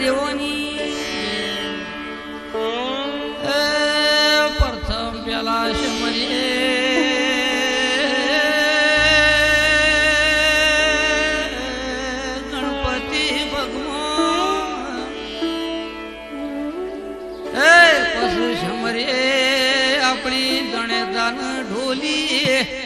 દેવોની પ્રથમ પેલા શમરીએ ગણપતિ ભગવાન પછી શમરીએ આપણી ગણેદાન ઢોલી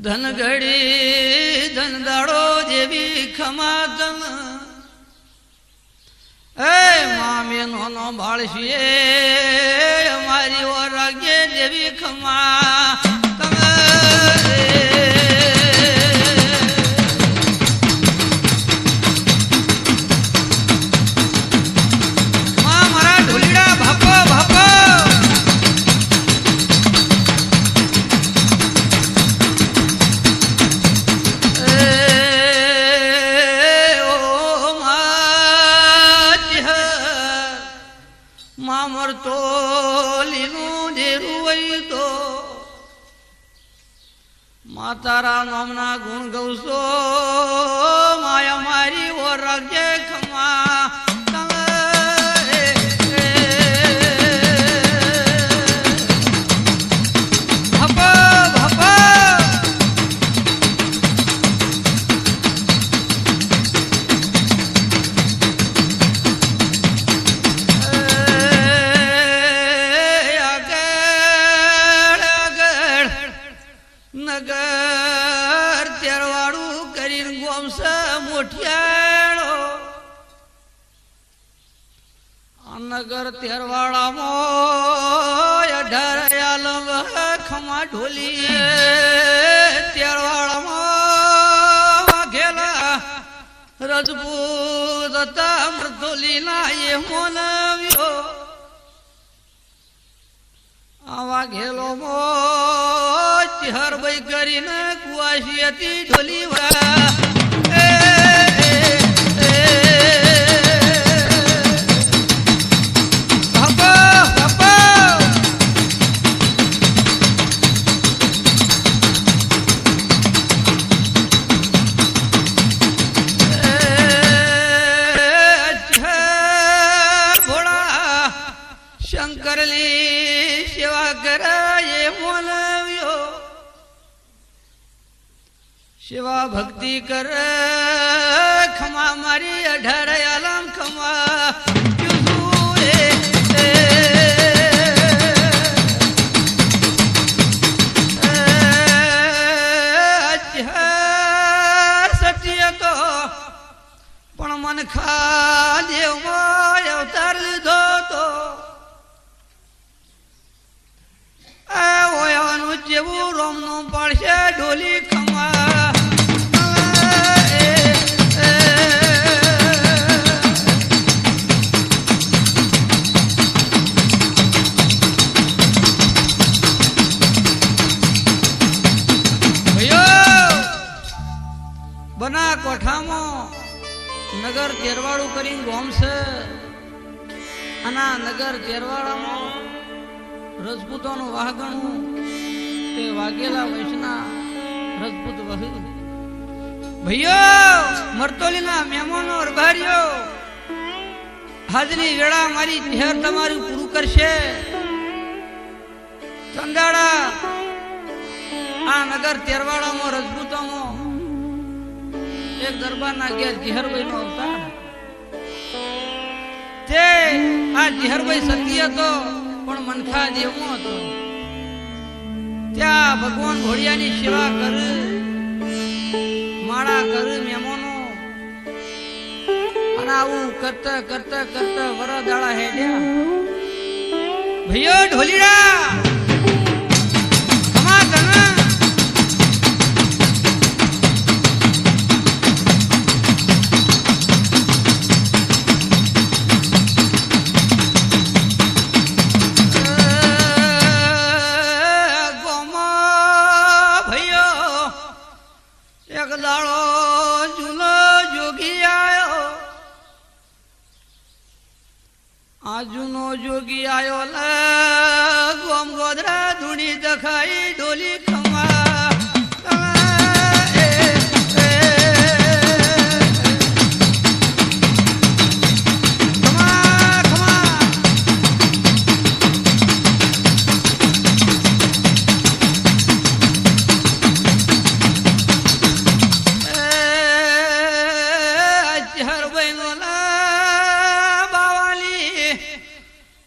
ધન ઘડી ધન દાડો જેવી ખમાતન મામે નો બાળશીએ અમારી ઓર રાગે જેવી ખમા તમે મારા ઢોલીડા ભાપો ભાપો મામરતો લીલું દેરું વઈ તો માતારા નામના ગુણ ગૌસો માયા મારી ઓર રાખજે ખમા નગર તેરવાડું કરીને ગોમસા મોઠિયાળો નગર તેરવાડામાં 18 આલમ ખમા ઢોલી તેરવાડામાં વાઘેલા રજપૂત હતા મરધોલીના એ મોનવ્યો આવા ઘેલો હર ભાઈ કરીને કુવાસી હતી ઢોલી શંકરલી સેવા કરાય મોનવ્યો સેવા ભક્તિ કર ખમા મારી 18 આલમ ખમા સત્ય તો પણ મન ખા દેવમાં અવતાર લીધો તો ઓયાનું જેવું રોમનું પડશે ઢોલી ખમા બના કોઠામાં નગર તેરવાડું કરીને ગોમ છે આના નગર તેરવાડામાં રજપૂતોનું વાહગણું તે વાઘેલા વૈષ્ણા રજપૂત વહુ ભાઈઓ મરતોલીના મહેમાનો અરભારીઓ હાજરી વેળા મારી શહેર તમારું પૂરું કરશે ચંદાડા આ નગર તેરવાડામાં રજપૂતોમાં એક દરબારના ઘેર જીહરભાઈ નો અવતાર તે આ જીહરભાઈ સતી હતો પણ મનખા દેવો હતો ત્યાં ભગવાન ઘોડિયાની સેવા કર માળા કર મહેમાનો અને આવું કરતા કરતા કરતા વરદાળા હેડ્યા ભાઈઓ ઢોલીડા આજુનો જોગી આયો લે ગોમ ગોદરા ધૂણી દખાઈ ડોલી ખમા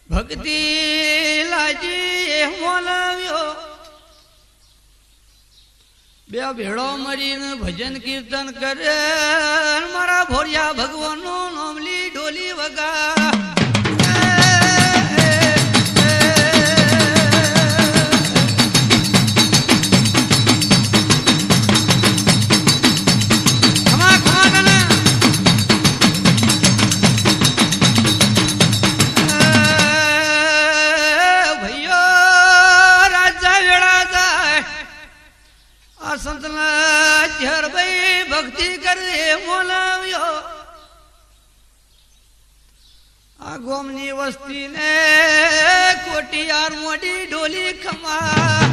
ભક્તિ લાજી મોલાવ્યો બે ભેળો મરીને ભજન કીર્તન કરે મારા ભોરિયા ભગવાનનું નામલી ઢોલી વગા સંતના ચહેર ભાઈ ભક્તિ કરે મોલાવ્યો આ ગોમની વસ્તી ને કોટિયાર મોટી ઢોલી ખમા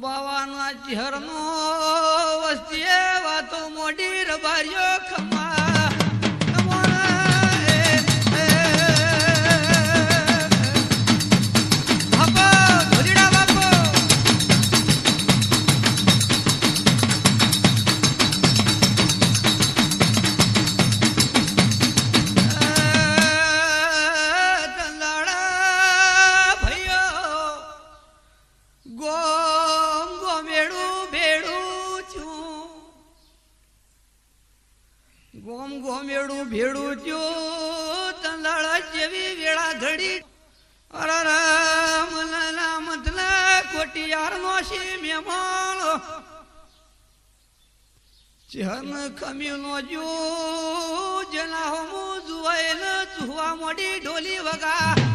બાવાના ચહેરનો વસ્તીએ વાતો મોડી રબારીઓ ખમા ગોમ ગોમેડું ભેડું થયું તંદાળા જેવી વેળા ઘડી અરામલા મતલા કોટિયાર નો શી મહેમાન ચહન ખમી નો જો જના હમું જુવાયેલ ચુવા મોડી ઢોલી વગા